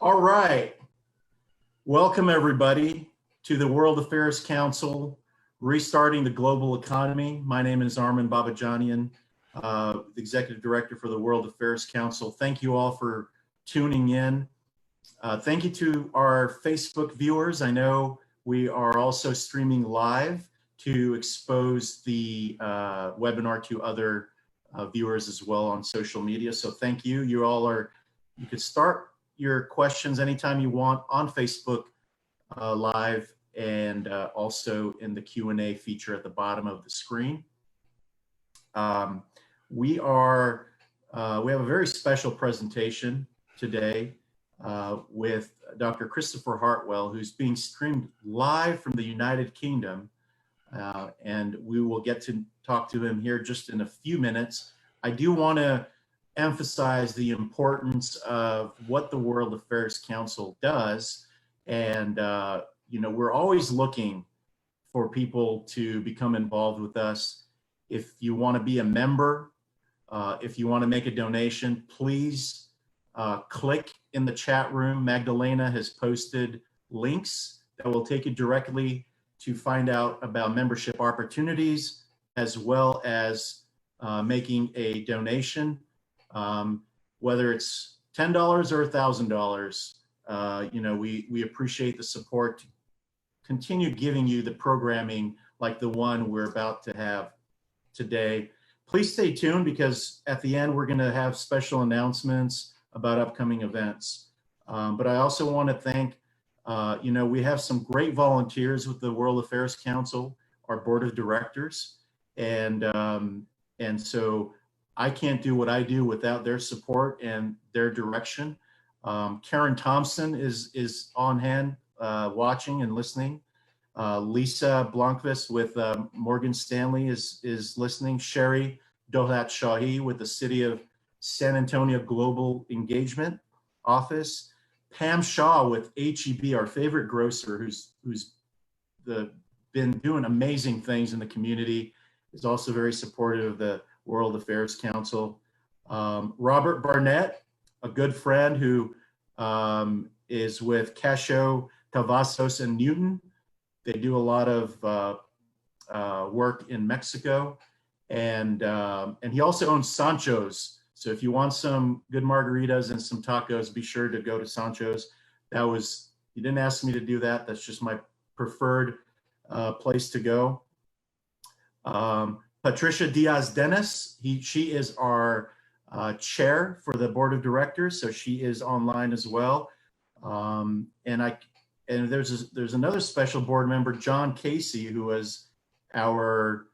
All right. Welcome, everybody, to the World Affairs Council, Restarting the Global Economy. My name is Armin Babajanian, Executive Director for the World Affairs Council. Thank you all for tuning in. Thank you to our Facebook viewers. I know we are also streaming live to expose the webinar to other viewers as well on social media. So thank you. You could start your questions anytime you want on Facebook live and also in the Q&A feature at the bottom of the screen. We have a very special presentation today with Dr. Christopher Hartwell, who's being streamed live from the United Kingdom. And we will get to talk to him here just in a few minutes. I do want to emphasize the importance of what the World Affairs Council does. And, we're always looking for people to become involved with us. If you want to be a member, if you want to make a donation, please click in the chat room. Magdalena has posted links that will take you directly to find out about membership opportunities, as well as making a donation. Whether it's $10 or $1,000, we appreciate the support to continue giving you the programming like the one we're about to have today. Please stay tuned because at the end we're going to have special announcements about upcoming events. But I also want to thank, we have some great volunteers with the World Affairs Council, our board of directors, and so I can't do what I do without their support and their direction. Karen Thompson is on hand watching and listening. Lisa Blomqvist with Morgan Stanley is listening. Sherry Dohat Shahi with the City of San Antonio Global Engagement Office. Pam Shaw with HEB, our favorite grocer, who's been doing amazing things in the community, is also very supportive of the World Affairs Council. Robert Barnett, a good friend who is with Cascio, Cavazos, and Newton. They do a lot of work in Mexico, and he also owns Sancho's. So if you want some good margaritas and some tacos, be sure to go to Sancho's. You didn't ask me to do that. That's just my preferred place to go. Patricia Diaz-Dennis, she is our chair for the board of directors, so she is online as well. And there's another special board member, John Casey, who was our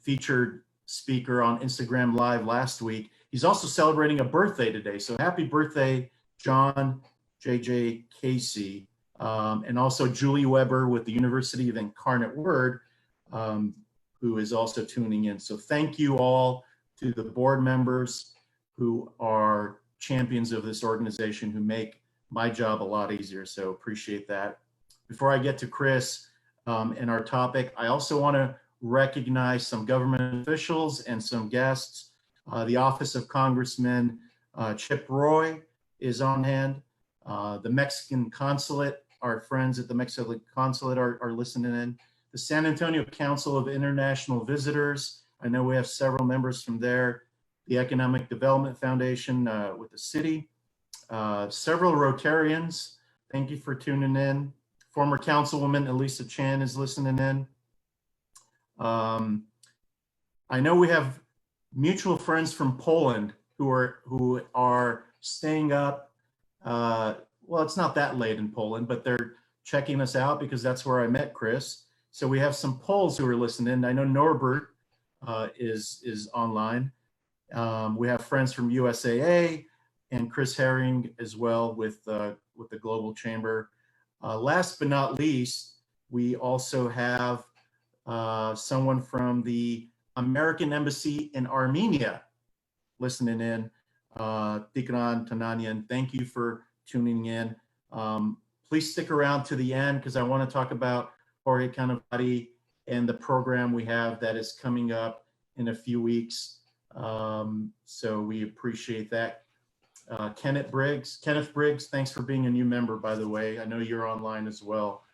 featured speaker on Instagram Live last week. He's also celebrating a birthday today, so happy birthday, John J.J. Casey, and also Julie Weber with the University of Incarnate Word, who is also tuning in. So thank you all to the board members who are champions of this organization, who make my job a lot easier. So appreciate that. Before I get to Chris and our topic, I also want to recognize some government officials and some guests. The Office of Congressman Chip Roy is on hand. The Mexican Consulate, our friends at the Mexican Consulate are listening in. The San Antonio Council of International Visitors, I know we have several members from there. The Economic Development Foundation with the city. Several Rotarians, thank you for tuning in. Former Councilwoman Elisa Chan is listening in. I know we have mutual friends from Poland who are staying up. Well, it's not that late in Poland, but they're checking us out because that's where I met Chris. So we have some Poles who are listening. I know Norbert is online. We have friends from USAA and Chris Herring as well with the Global Chamber. Last but not least, we also have someone from the American Embassy in Armenia listening in. Tikran Tananian, thank you for tuning in. Please stick around to the end because I want to talk about Jorge Canavati and the program we have that is coming up in a few weeks. So we appreciate that. Kenneth Briggs, thanks for being a new member, by the way. I know you're online as well.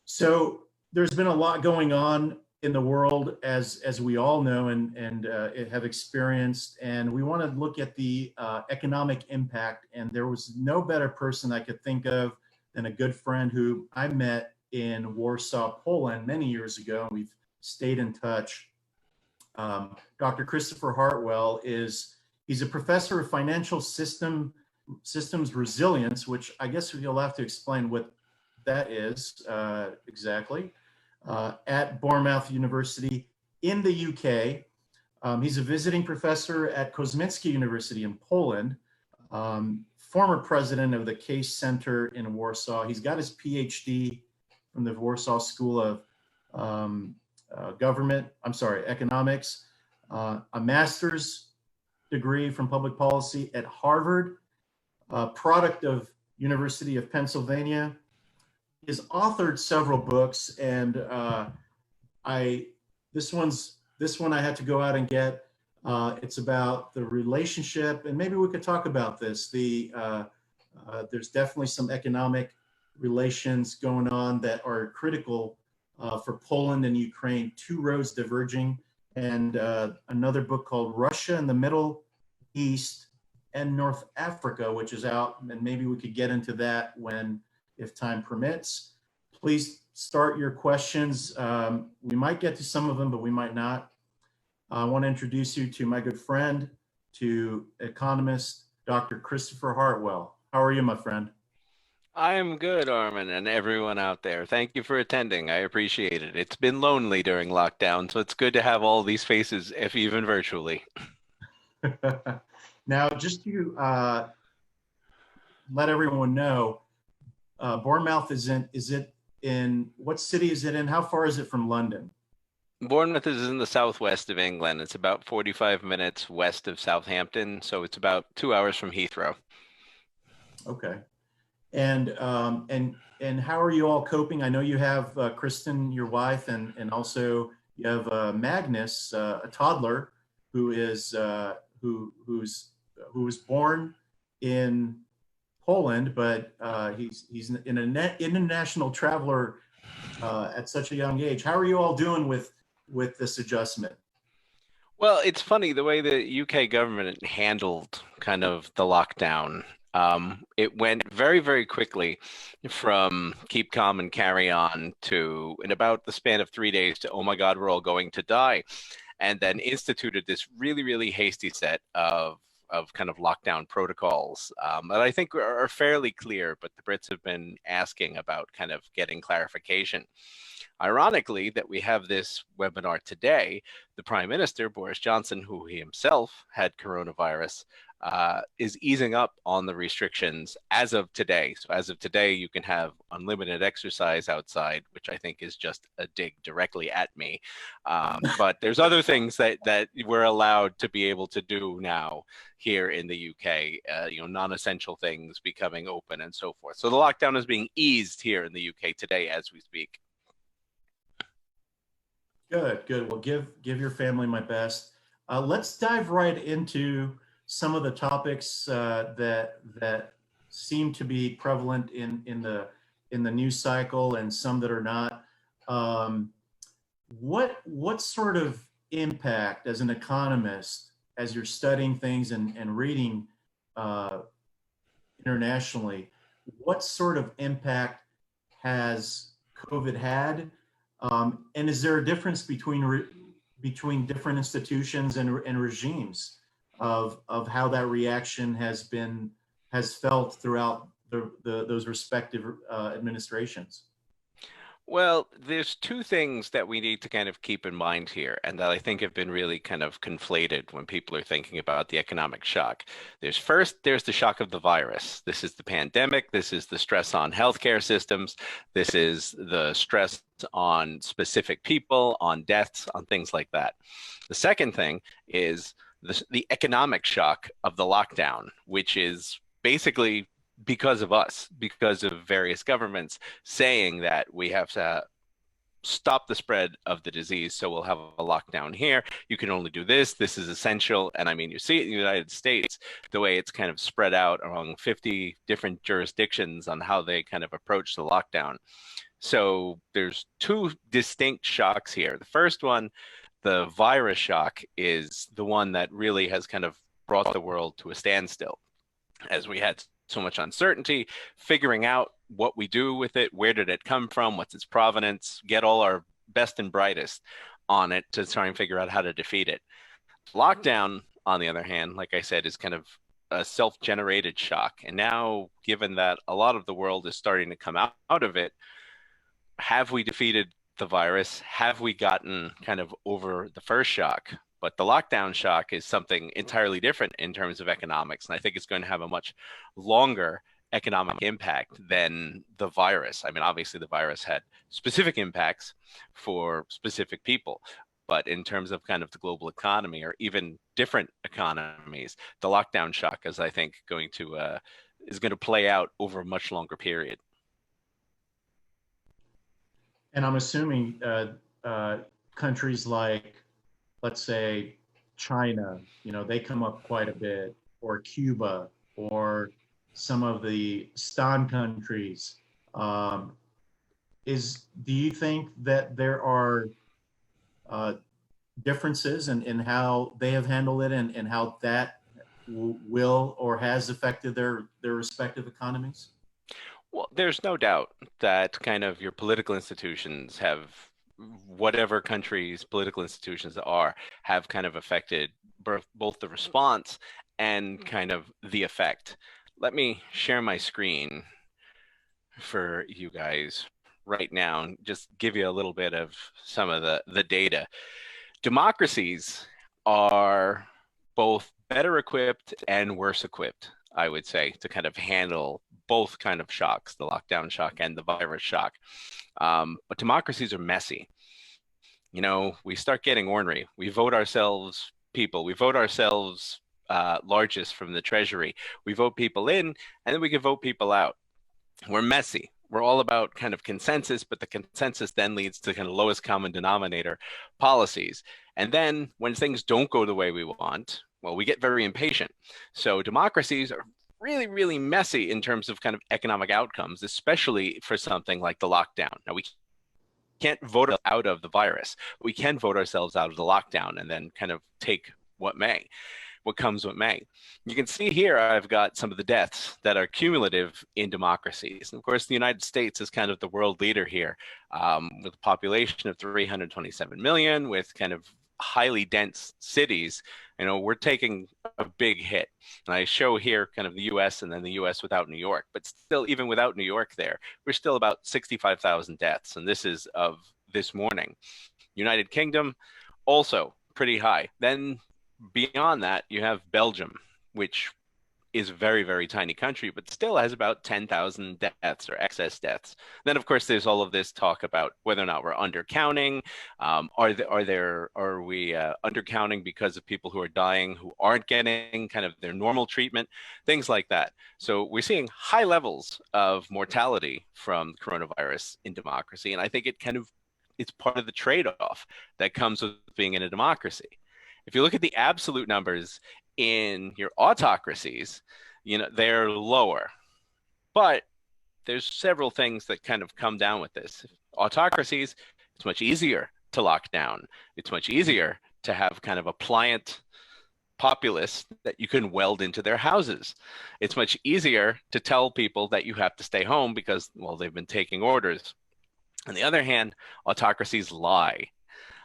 So there's been a lot going on in the world, as we all know and have experienced, and we want to look at the economic impact. And there was no better person I could think of than a good friend who I met in Warsaw, Poland many years ago, and we've stayed in touch. Dr. Christopher Hartwell he's a professor of financial systems resilience, which I guess you'll have to explain what that is exactly, at Bournemouth University in the UK. He's a visiting professor at Kosmicki University in Poland, former president of the Case Center in Warsaw. He's got his PhD from the Warsaw School of Economics, a master's degree from public policy at Harvard, product of University of Pennsylvania. He's authored several books, and this one I had to go out and get. It's about the relationship, and maybe we could talk about this. There's definitely some economic relations going on that are critical for Poland and Ukraine, two roads diverging, and another book called Russia in the Middle East and North Africa, which is out, and maybe we could get into that if time permits. Please start your questions. We might get to some of them, but we might not. I want to introduce you to my good friend, to economist, Dr. Christopher Hartwell. How are you, my friend? I am good, Armin, and everyone out there. Thank you for attending. I appreciate it. It's been lonely during lockdown, so it's good to have all these faces, if even virtually. Now, just to let everyone know, Bournemouth is it in, what city is it in? How far is it from London? Bournemouth is in the southwest of England. It's about 45 minutes west of Southampton, so it's about 2 hours from Heathrow. Okay. And how are you all coping? I know you have Kristen, your wife, and also you have Magnus, a toddler, who was born in Poland, but he's an international traveler at such a young age. How are you all doing with this adjustment? Well, it's funny the way the UK government handled kind of the lockdown. It went very, very quickly from keep calm and carry on to, in about the span of 3 days, to, oh my God, we're all going to die. And then instituted this really, really hasty set of kind of lockdown protocols that I think are fairly clear, but the Brits have been asking about kind of getting clarification. Ironically, that we have this webinar today, the Prime Minister, Boris Johnson, who he himself had coronavirus, is easing up on the restrictions as of today. So as of today, you can have unlimited exercise outside, which I think is just a dig directly at me. But there's other things that we're allowed to be able to do now here in the UK, non-essential things becoming open and so forth. So the lockdown is being eased here in the UK today as we speak. Good. Well, give your family my best. Let's dive right into some of the topics that seem to be prevalent in the news cycle, and some that are not. What sort of impact, as an economist, as you're studying things and reading internationally, what sort of impact has COVID had? And is there a difference between different institutions and regimes of how that reaction has felt throughout those respective administrations? Well, there's two things that we need to kind of keep in mind here, and that I think have been really kind of conflated when people are thinking about the economic shock. There's the shock of the virus. This is the pandemic. This is the stress on healthcare systems. This is the stress on specific people, on deaths, on things like that. The second thing is the economic shock of the lockdown, which is basically because of us, because of various governments saying that we have to stop the spread of the disease. So we'll have a lockdown here. You can only do this. This is essential. And I mean, you see it in the United States, the way it's kind of spread out among 50 different jurisdictions on how they kind of approach the lockdown. So there's two distinct shocks here. The first one, the virus shock, is the one that really has kind of brought the world to a standstill, as we had so much uncertainty, figuring out what we do with it, where did it come from, what's its provenance, get all our best and brightest on it to try and figure out how to defeat it. Lockdown, on the other hand, like I said, is kind of a self-generated shock. And now, given that a lot of the world is starting to come out of it, have we defeated the virus? Have we gotten kind of over the first shock? But the lockdown shock is something entirely different in terms of economics. And I think it's going to have a much longer economic impact than the virus. I mean, obviously, the virus had specific impacts for specific people. But in terms of kind of the global economy or even different economies, the lockdown shock is, I think, going to play out over a much longer period. And I'm assuming countries like, let's say, China, they come up quite a bit, or Cuba, or some of the Stan countries. Do you think that there are differences in how they have handled it and how that will or has affected their respective economies? Well, there's no doubt that kind of your political institutions have, whatever country's political institutions are, have kind of affected both the response and kind of the effect. Let me share my screen for you guys right now and just give you a little bit of some of the data. Democracies are both better equipped and worse equipped, I would say, to kind of handle both kind of shocks, the lockdown shock and the virus shock. But democracies are messy. We start getting ornery. We vote ourselves people. We vote ourselves largest from the treasury. We vote people in, and then we can vote people out. We're messy. We're all about kind of consensus, but the consensus then leads to kind of lowest common denominator policies. And then when things don't go the way we want, well, we get very impatient. So democracies are really, really messy in terms of kind of economic outcomes, especially for something like the lockdown. Now, we can't vote out of the virus. We can vote ourselves out of the lockdown and then kind of take what comes what may. You can see here, I've got some of the deaths that are cumulative in democracies. And of course, the United States is kind of the world leader here, with a population of 327 million, with kind of highly dense cities. We're taking a big hit. And I show here kind of the US and then the US without New York, but still, even without New York there, we're still about 65,000 deaths. And this is of this morning. United Kingdom, also pretty high. Then beyond that, you have Belgium, which is a very, very tiny country, but still has about 10,000 deaths or excess deaths. Then, of course, there's all of this talk about whether or not we're undercounting. Are we undercounting because of people who are dying who aren't getting kind of their normal treatment, things like that. So we're seeing high levels of mortality from coronavirus in democracy, and I think it's part of the trade-off that comes with being in a democracy. If you look at the absolute numbers in your autocracies, they're lower. But there's several things that kind of come down with this. Autocracies, it's much easier to lock down. It's much easier to have kind of a pliant populace that you can weld into their houses. It's much easier to tell people that you have to stay home because, well, they've been taking orders. On the other hand, autocracies lie.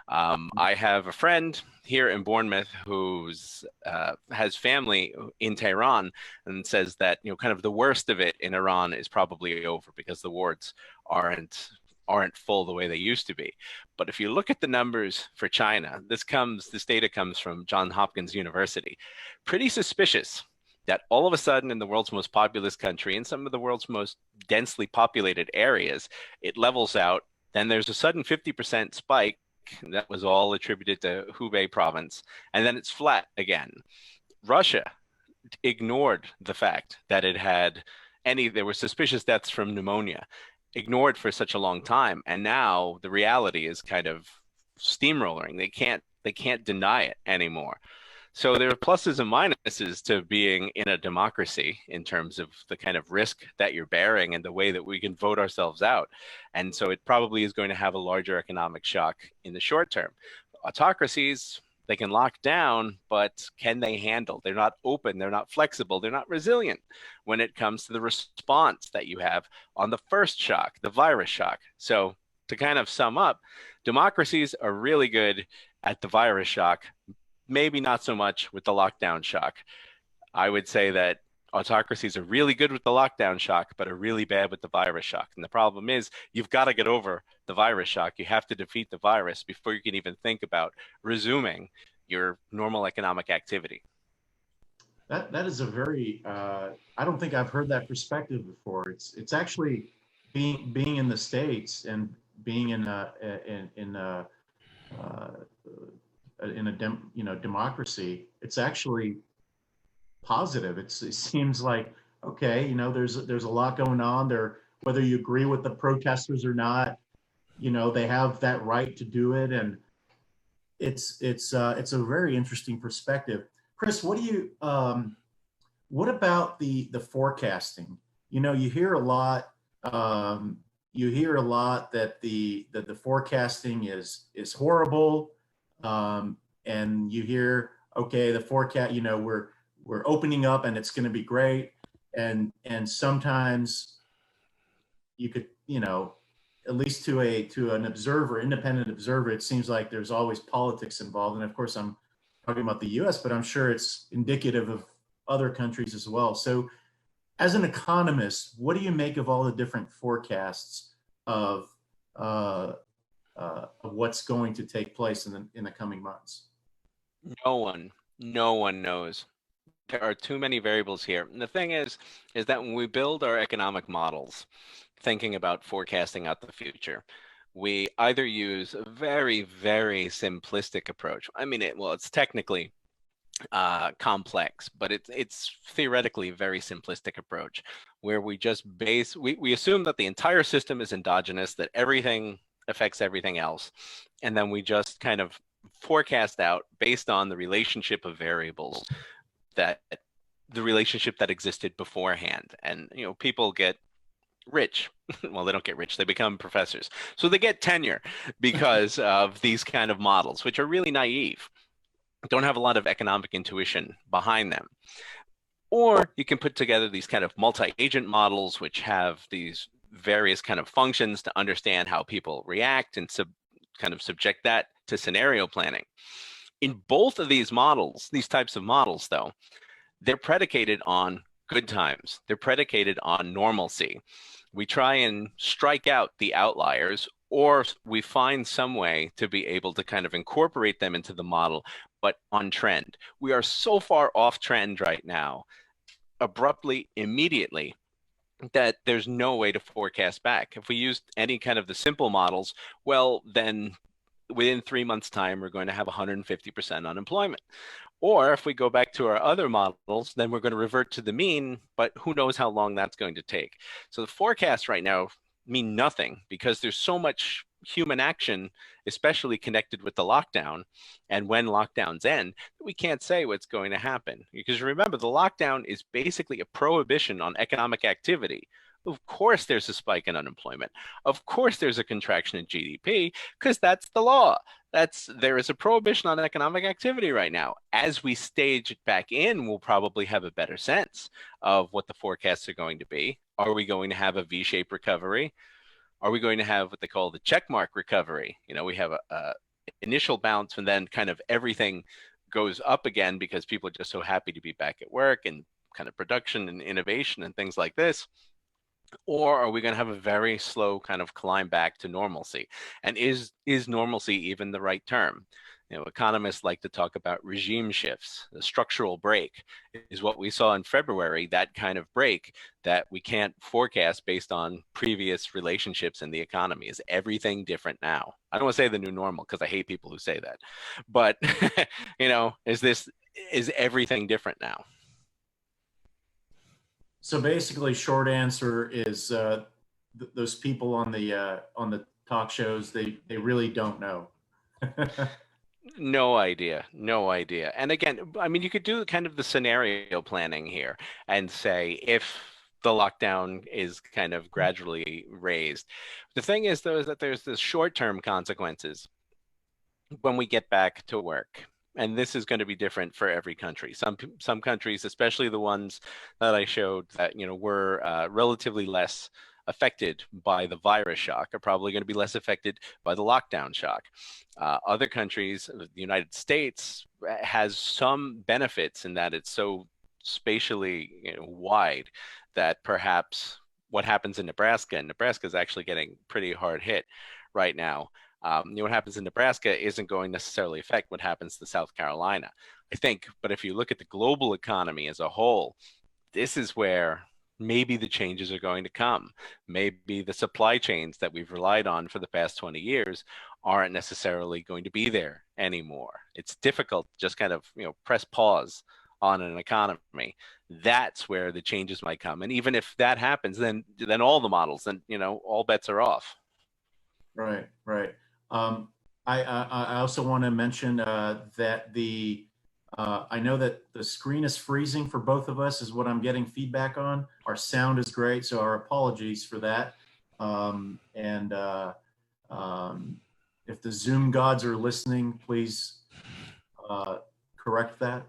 I have a friend here in Bournemouth who's has family in Tehran and says that kind of the worst of it in Iran is probably over because the wards aren't full the way they used to be. But if you look at the numbers for China, this data comes from Johns Hopkins University. Pretty suspicious that all of a sudden in the world's most populous country, in some of the world's most densely populated areas, it levels out. Then there's a sudden 50% spike. That was all attributed to Hubei province. And then it's flat again. Russia ignored the fact that there were suspicious deaths from pneumonia. ignored for such a long time, and now the reality is kind of steamrolling. They can't deny it anymore. So there are pluses and minuses to being in a democracy in terms of the kind of risk that you're bearing and the way that we can vote ourselves out. And so it probably is going to have a larger economic shock in the short term. Autocracies, they can lock down, but can they handle? They're not open, they're not flexible, they're not resilient when it comes to the response that you have on the first shock, the virus shock. So to kind of sum up, democracies are really good at the virus shock, maybe not so much with the lockdown shock. I would say that autocracies are really good with the lockdown shock, but are really bad with the virus shock. And the problem is, you've got to get over the virus shock. You have to defeat the virus before you can even think about resuming your normal economic activity. That is a very I don't think I've heard that perspective before. It's actually being in the States and being in a democracy. It's actually positive. It seems like, okay, there's a lot going on there, whether you agree with the protesters or not. They have that right to do it, and it's a very interesting perspective. Chris, what about the forecasting? You hear a lot. You hear a lot that the forecasting is horrible, and you hear, okay, the forecast. We're opening up and it's going to be great, and sometimes you could, at least to an observer, independent observer, it seems like there's always politics involved. And of course, I'm talking about the U.S., but I'm sure it's indicative of other countries as well. So, as an economist, what do you make of all the different forecasts of what's going to take place in the coming months? No one knows. There are too many variables here. And the thing is that when we build our economic models, thinking about forecasting out the future, we either use a very, very simplistic approach. I mean, it's technically complex, but it's theoretically a very simplistic approach where we just we assume that the entire system is endogenous, that everything affects everything else, and then we just kind of forecast out based on the relationship of variables, that the relationship that existed beforehand. And people get rich. Well, they don't get rich, they become professors, so they get tenure because of these kind of models, which are really naive, don't have a lot of economic intuition behind them. Or you can put together these kind of multi-agent models, which have these various kind of functions to understand how people react and kind of subject that to scenario planning. In both of these models, these types of models, though, they're predicated on good times. They're predicated on normalcy. We try and strike out the outliers, or we find some way to be able to kind of incorporate them into the model, but on trend. We are so far off trend right now, abruptly, immediately, that there's no way to forecast back. If we use any kind of the simple models, well, then within 3 months' time, we're going to have 150% unemployment. Or if we go back to our other models, then we're going to revert to the mean, but who knows how long that's going to take. So the forecasts right now mean nothing because there's so much human action, especially connected with the lockdown and when lockdowns end, we can't say what's going to happen. Because remember, the lockdown is basically a prohibition on economic activity. Of course, there's a spike in unemployment. Of course, there's a contraction in GDP because that's the law. There is a prohibition on economic activity right now. As we stage it back in, we'll probably have a better sense of what the forecasts are going to be. Are we going to have a V-shaped recovery? Are we going to have what they call the checkmark recovery? We have a initial bounce and then kind of everything goes up again because people are just so happy to be back at work and kind of production and innovation and things like this. Or are we going to have a very slow kind of climb back to normalcy? And is normalcy even the right term? Economists like to talk about regime shifts. The structural break is what we saw in February, that kind of break that we can't forecast based on previous relationships in the economy. Is everything different now? I don't want to say the new normal because I hate people who say that. But, is everything different now? So basically, short answer is those people on the talk shows, they really don't know. No idea. No idea. And again, I mean, you could do kind of the scenario planning here and say if the lockdown is kind of gradually raised. The thing is, though, is that there's this short-term consequences when we get back to work. And this is going to be different for every country. Some countries, especially the ones that I showed that were relatively less affected by the virus shock, are probably going to be less affected by the lockdown shock. Other countries, the United States, has some benefits in that it's so spatially wide that perhaps what happens in Nebraska, and Nebraska is actually getting pretty hard hit right now. What happens in Nebraska isn't going to necessarily affect what happens to South Carolina, I think. But if you look at the global economy as a whole, this is where maybe the changes are going to come. Maybe the supply chains that we've relied on for the past 20 years aren't necessarily going to be there anymore. It's difficult to just kind of, press pause on an economy. That's where the changes might come. And even if that happens, then all the models, then, all bets are off. Right, right. I also want to mention that I know that the screen is freezing for both of us, is what I'm getting feedback on. Our sound is great, so our apologies for that. If the Zoom gods are listening, please correct that.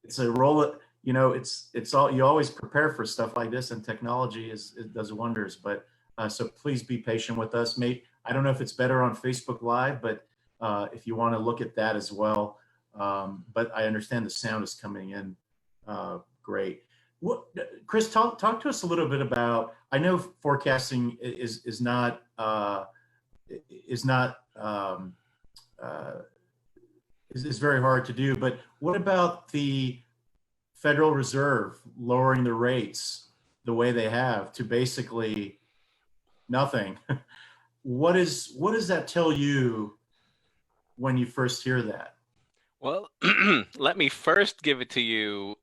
It's a role, it's all, you always prepare for stuff like this, and technology it does wonders. But so please be patient with us. I don't know if it's better on Facebook Live, but if you want to look at that as well. But I understand the sound is coming in great. Chris, talk to us a little bit about. I know forecasting is very hard to do, but what about the Federal Reserve lowering the rates the way they have to basically nothing? What does that tell you when you first hear that? Well, let me first give it to you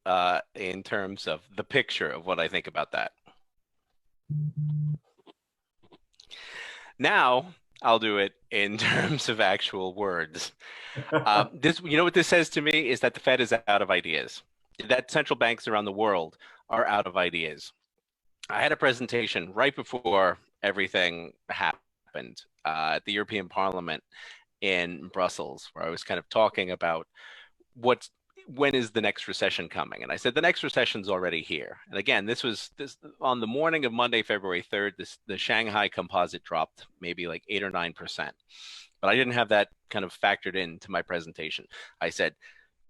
in terms of the picture of what I think about that. Now I'll do it in terms of actual words. What this says to me is that the Fed is out of ideas, that central banks around the world are out of ideas. I had a presentation right before everything happened at the European Parliament in Brussels, where I was kind of talking about when is the next recession coming? And I said the next recession's already here. And again, this on the morning of Monday, February 3rd, the Shanghai composite dropped maybe like 8 or 9%. But I didn't have that kind of factored into my presentation. I said,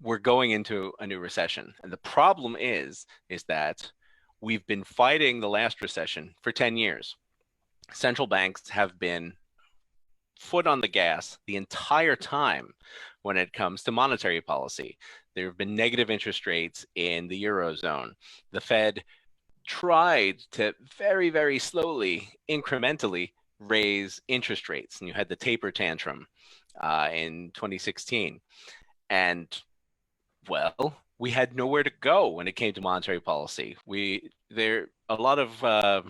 we're going into a new recession. And the problem is that we've been fighting the last recession for 10 years. Central banks have been foot on the gas the entire time when it comes to monetary policy. There have been negative interest rates in the Eurozone. The Fed tried to very, very slowly, incrementally raise interest rates. And you had the taper tantrum in 2016. And, well, we had nowhere to go when it came to monetary policy. A lot of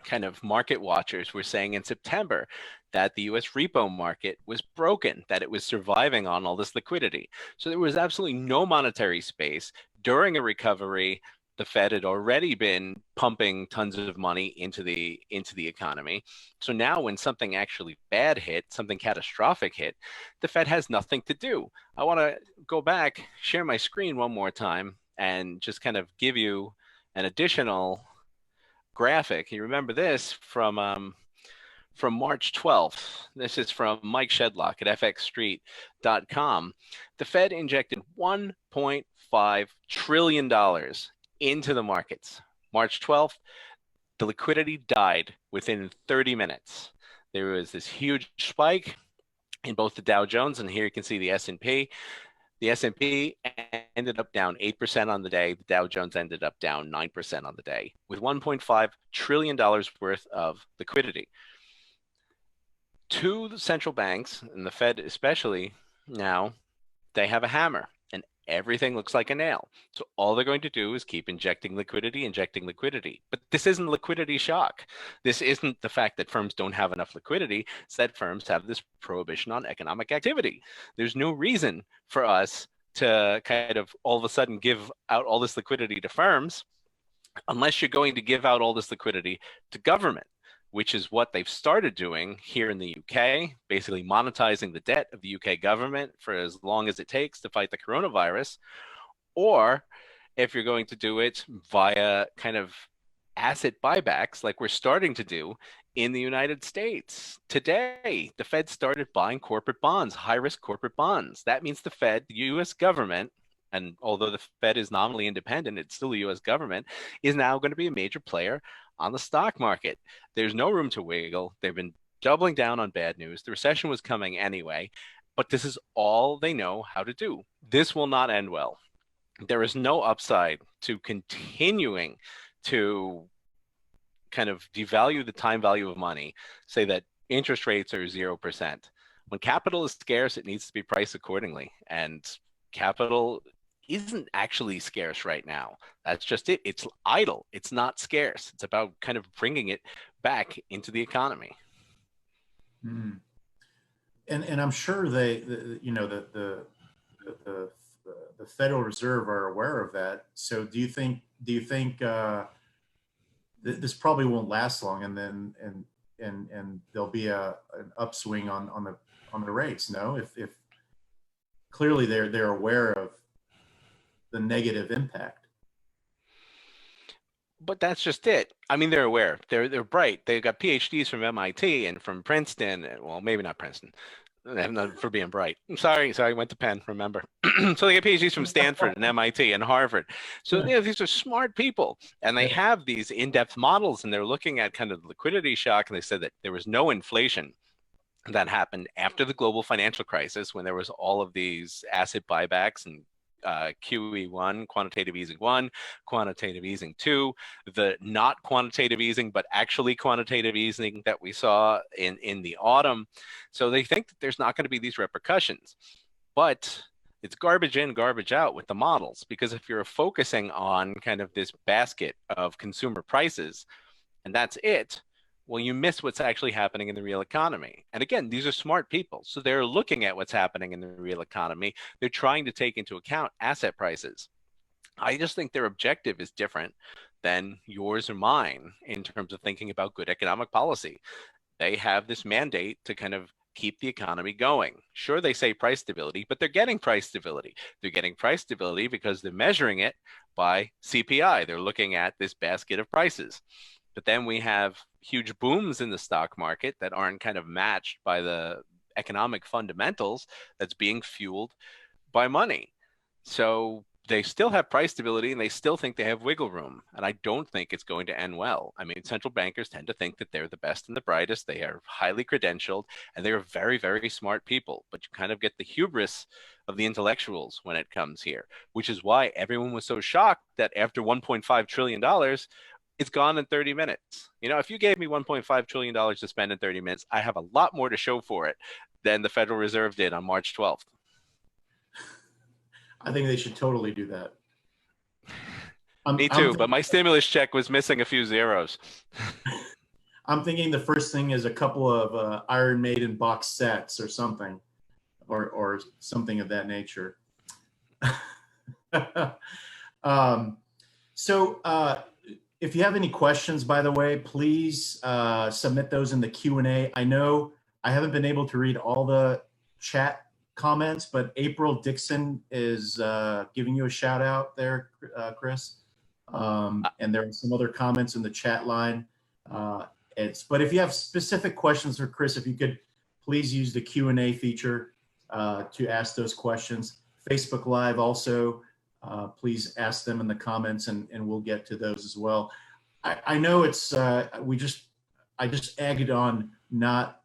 kind of market watchers were saying in September that the US repo market was broken, that it was surviving on all this liquidity. So there was absolutely no monetary space. During a recovery, the Fed had already been pumping tons of money into the economy. So now when something actually bad hit, something catastrophic hit, the Fed has nothing to do. I want to go back, share my screen one more time, and just kind of give you an additional graphic. You remember this from March 12th. This is from Mike Shedlock at fxstreet.com. The Fed injected $1.5 trillion into the markets. March 12th, the liquidity died within 30 minutes. There was this huge spike in both the Dow Jones, and here you can see the S&P. The S&P ended up down 8% on the day. The Dow Jones ended up down 9% on the day, with $1.5 trillion worth of liquidity. To the central banks, and the Fed especially now, they have a hammer. And everything looks like a nail. So all they're going to do is keep injecting liquidity, injecting liquidity. But this isn't liquidity shock. This isn't the fact that firms don't have enough liquidity. It's that firms have this prohibition on economic activity. There's no reason for us to kind of all of a sudden give out all this liquidity to firms unless you're going to give out all this liquidity to government, which is what they've started doing here in the UK, basically monetizing the debt of the UK government for as long as it takes to fight the coronavirus. Or if you're going to do it via kind of asset buybacks, like we're starting to do in the United States. Today, the Fed started buying corporate bonds, high-risk corporate bonds. That means the Fed, the US government, and although the Fed is nominally independent, it's still the US government, is now going to be a major player on the stock market. There's no room to wiggle. They've been doubling down on bad news. The recession was coming anyway, but this is all they know how to do. This will not end well. There is no upside to continuing to kind of devalue the time value of money, say that interest rates are 0%. When capital is scarce, it needs to be priced accordingly. And capital isn't actually scarce right now. That's just it. It's idle. It's not scarce. It's about kind of bringing it back into the economy. Mm. And I'm sure the Federal Reserve are aware of that. So do you think this probably won't last long, and then and there'll be an upswing on the rates? No, if clearly they're aware of the negative impact. But that's just it. I mean, they're aware. They're bright. They've got PhDs from MIT and from Princeton. Well, maybe not Princeton. Not for being bright. I'm sorry. I went to Penn, remember. So they get PhDs from Stanford and MIT and Harvard. So these are smart people, and they have these in-depth models, and they're looking at kind of the liquidity shock, and they said that there was no inflation that happened after the global financial crisis when there was all of these asset buybacks and QE1, quantitative easing 1, quantitative easing 2, the not quantitative easing, but actually quantitative easing that we saw in the autumn. So they think that there's not going to be these repercussions. But it's garbage in, garbage out with the models, because if you're focusing on kind of this basket of consumer prices, and that's it, well, you miss what's actually happening in the real economy. And again, these are smart people. So they're looking at what's happening in the real economy. They're trying to take into account asset prices. I just think their objective is different than yours or mine in terms of thinking about good economic policy. They have this mandate to kind of keep the economy going. Sure, they say price stability, but they're getting price stability. They're getting price stability because they're measuring it by CPI. They're looking at this basket of prices. But then we have huge booms in the stock market that aren't kind of matched by the economic fundamentals that's being fueled by money. So they still have price stability and they still think they have wiggle room. And I don't think it's going to end well. I mean, central bankers tend to think that they're the best and the brightest. They are highly credentialed and they're very, very smart people. But you kind of get the hubris of the intellectuals when it comes here, which is why everyone was so shocked that after $1.5 trillion, it's gone in 30 minutes. You know, if you gave me $1.5 trillion to spend in 30 minutes, I have a lot more to show for it than the Federal Reserve did on March 12th. I think they should totally do that. Me too, but my stimulus check was missing a few zeros. I'm thinking the first thing is a couple of Iron Maiden box sets or something, or something of that nature. If you have any questions, by the way, please submit those in the Q&A. I know I haven't been able to read all the chat comments, but April Dixon is giving you a shout out there, Chris. And there are some other comments in the chat line. But if you have specific questions for Chris, if you could please use the Q&A feature to ask those questions. Facebook Live also. Please ask them in the comments and we'll get to those as well. I know it's, I just egged on not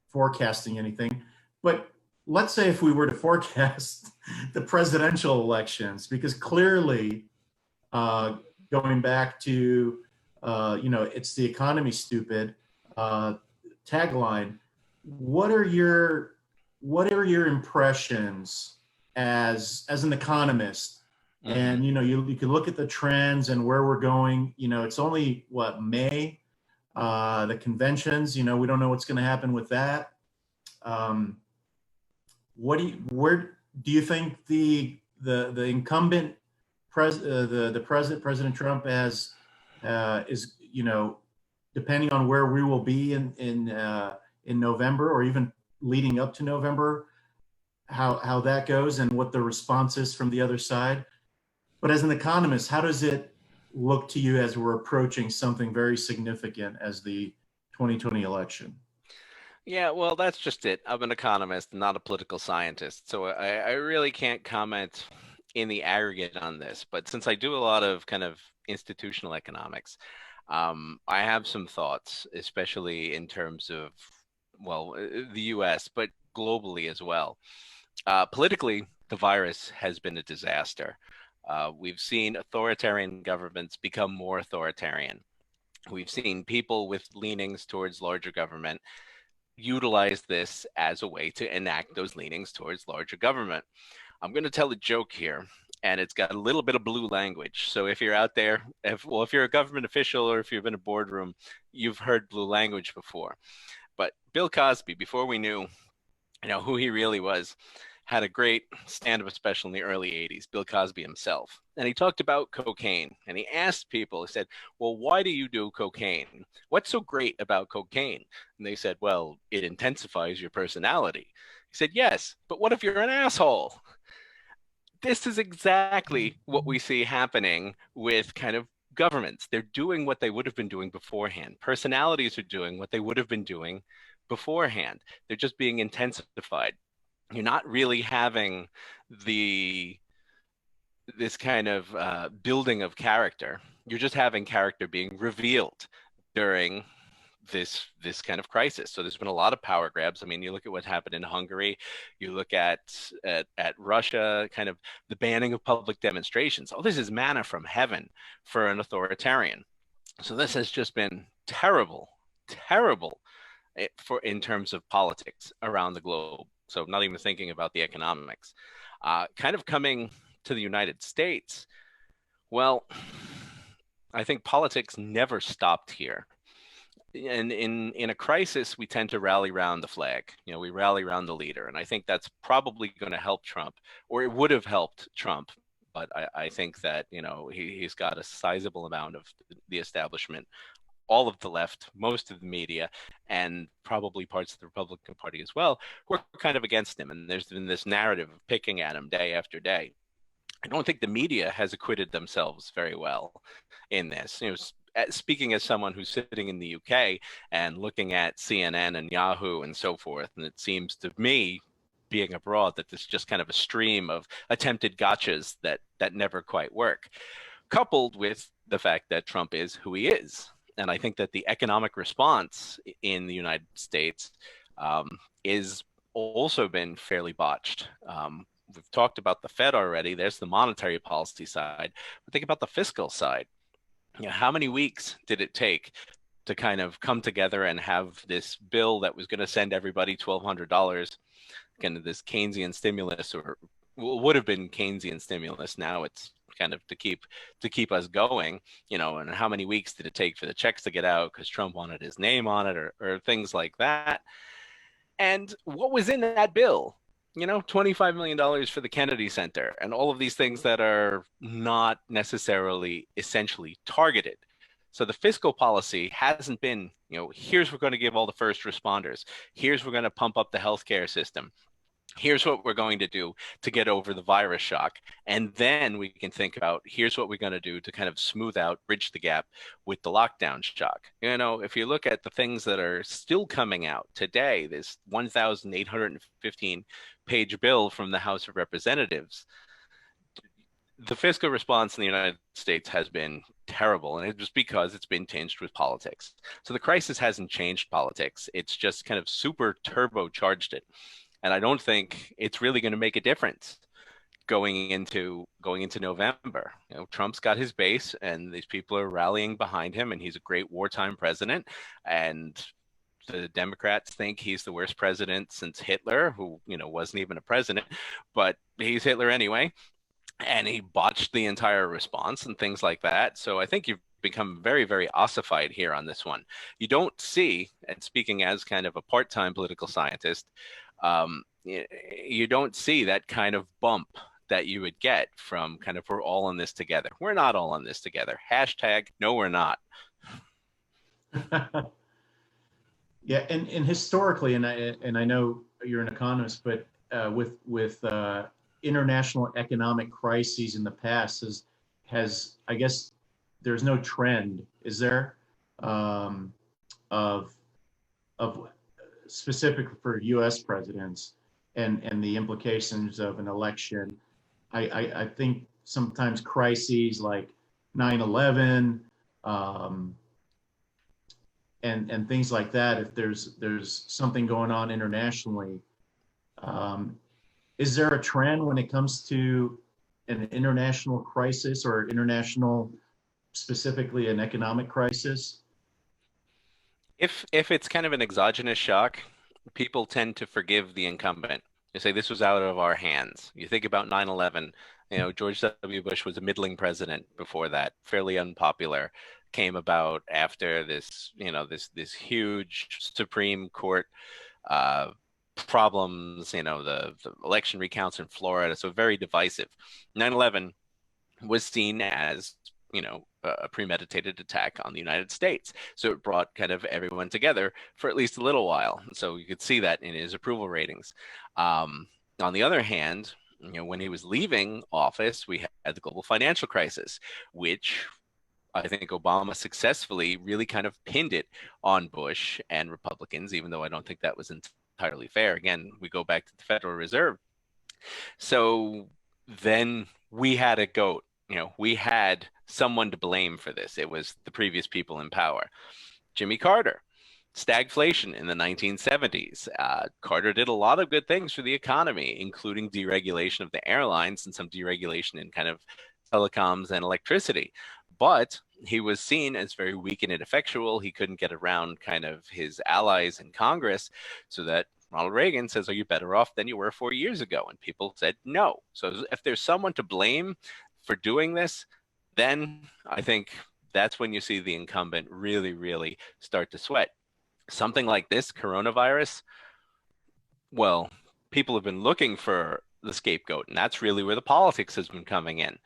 forecasting anything, but let's say if we were to forecast the presidential elections, because clearly going back to, it's the economy stupid tagline, what are your impressions as an economist, Hmm. and you can look at the trends and where we're going. It's only what, May, the conventions. We don't know what's going to happen with that. Um, where do you think the incumbent the President Trump has is, depending on where we will be in November, or even leading up to November, how that goes and what the response is from the other side. But as an economist, how does it look to you as we're approaching something very significant as the 2020 election? Yeah, well, that's just it. I'm an economist, not a political scientist, so I really can't comment in the aggregate on this. But since I do a lot of kind of institutional economics, I have some thoughts, especially in terms of, well, the US, but globally as well. Politically, the virus has been a disaster. We've seen authoritarian governments become more authoritarian. We've seen people with leanings towards larger government utilize this as a way to enact those leanings towards larger government. I'm going to tell a joke here, and it's got a little bit of blue language. So if you're out there, if you're a government official or if you've been in a boardroom, you've heard blue language before. But Bill Cosby, before we knew, who he really was, had a great stand-up special in the early 80s, Bill Cosby himself. And he talked about cocaine. And he asked people, he said, well, why do you do cocaine? What's so great about cocaine? And they said, well, it intensifies your personality. He said, yes, but what if you're an asshole? This is exactly what we see happening with kind of governments. They're doing what they would have been doing beforehand. Personalities are doing what they would have been doing beforehand. They're just being intensified. You're not really having the this kind of building of character. You're just having character being revealed during this kind of crisis. So there's been a lot of power grabs. I mean, you look at what happened in Hungary, you look at Russia, kind of the banning of public demonstrations. Oh, this is manna from heaven for an authoritarian. So this has just been terrible, terrible for in terms of politics around the globe. So not even thinking about the economics. Kind of coming to the United States, well, I think politics never stopped here. And in a crisis, we tend to rally around the flag. We rally around the leader, and I think that's probably going to help Trump, or it would have helped Trump. But I think that he's got a sizable amount of the establishment, all of the left, most of the media, and probably parts of the Republican Party as well, who are kind of against him. And there's been this narrative of picking at him day after day. I don't think the media has acquitted themselves very well in this. Speaking as someone who's sitting in the UK and looking at CNN and Yahoo and so forth, and it seems to me, being abroad, that there's just kind of a stream of attempted gotchas that never quite work, coupled with the fact that Trump is who he is. And I think that the economic response in the United States is also been fairly botched. We've talked about the Fed already. There's the monetary policy side. But think about the fiscal side. How many weeks did it take to kind of come together and have this bill that was going to send everybody $1,200, kind of this Keynesian stimulus, or would have been Keynesian stimulus. Now it's kind of to keep us going, and how many weeks did it take for the checks to get out because Trump wanted his name on it, or things like that. And what was in that bill? $25 million for the Kennedy Center and all of these things that are not necessarily essentially targeted. So the fiscal policy hasn't been, here's we're going to give all the first responders. Here's we're going to pump up the healthcare system. Here's what we're going to do to get over the virus shock. And then we can think about here's what we're going to do to kind of smooth out, bridge the gap with the lockdown shock. If you look at the things that are still coming out today, this 1,815 page bill from the House of Representatives, the fiscal response in the United States has been terrible, and it's because it's been tinged with politics. So the crisis hasn't changed politics. It's just kind of super turbocharged it. And I don't think it's really going to make a difference going into November. Trump's got his base, and these people are rallying behind him, and he's a great wartime president. And the Democrats think he's the worst president since Hitler, who, wasn't even a president, but he's Hitler anyway. And he botched the entire response and things like that. So I think you've become very, very ossified here on this one. You don't see, and speaking as kind of a part-time political scientist, you don't see that kind of bump that you would get from kind of we're all in this together. We're not all in this together. Hashtag no, we're not. Yeah, and historically, and I know you're an economist, but with international economic crises in the past, has I guess there's no trend, is there, of specific for U.S. presidents and the implications of an election. I think sometimes crises like 9/11 and things like that, if there's something going on internationally, is there a trend when it comes to an international crisis or international, specifically an economic crisis? If it's kind of an exogenous shock, people tend to forgive the incumbent. They say this was out of our hands. You think about 9/11, George W. Bush was a middling president before that, fairly unpopular, came about after this, this huge Supreme Court problems, the election recounts in Florida, so very divisive. 9/11 was seen as, a premeditated attack on the United States. So it brought kind of everyone together for at least a little while. So you could see that in his approval ratings. On the other hand, when he was leaving office, we had the global financial crisis, which I think Obama successfully really kind of pinned it on Bush and Republicans, even though I don't think that was entirely fair. Again, we go back to the Federal Reserve. So then we had a goat. We had someone to blame for this. It was the previous people in power. Jimmy Carter, stagflation in the 1970s. Carter did a lot of good things for the economy, including deregulation of the airlines and some deregulation in kind of telecoms and electricity. But he was seen as very weak and ineffectual. He couldn't get around kind of his allies in Congress, so that Ronald Reagan says, are you better off than you were 4 years ago? And people said no. So if there's someone to blame for doing this, then I think that's when you see the incumbent really, really start to sweat. Something like this, coronavirus, well, people have been looking for the scapegoat, and that's really where the politics has been coming in.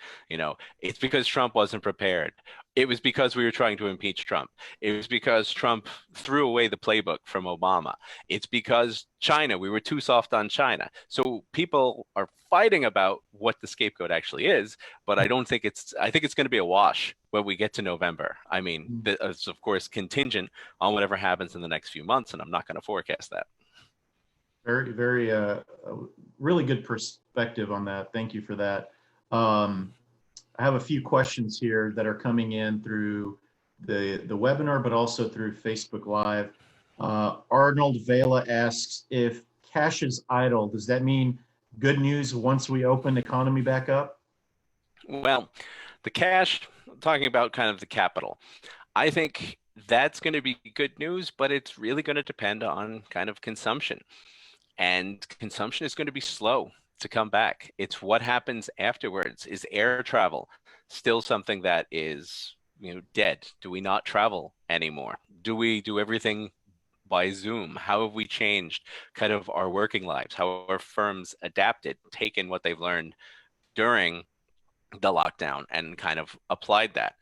It's because Trump wasn't prepared. It was because we were trying to impeach Trump. It was because Trump threw away the playbook from Obama. It's because China, we were too soft on China. So people are fighting about what the scapegoat actually is, but I think it's going to be a wash when we get to November. I mean, it's of course contingent on whatever happens in the next few months, and I'm not going to forecast that. Very, very, really good perspective on that. Thank you for that. I have a few questions here that are coming in through the webinar, but also through Facebook Live. Arnold Vela asks, if cash is idle, does that mean good news once we open the economy back up? Well, the cash, talking about kind of the capital, I think that's going to be good news, but it's really going to depend on kind of consumption. And consumption is going to be slow to come back. It's what happens afterwards. Is air travel still something that is, dead? Do we not travel anymore? Do we do everything by Zoom? How have we changed kind of our working lives? How have our firms adapted, taken what they've learned during the lockdown and kind of applied that?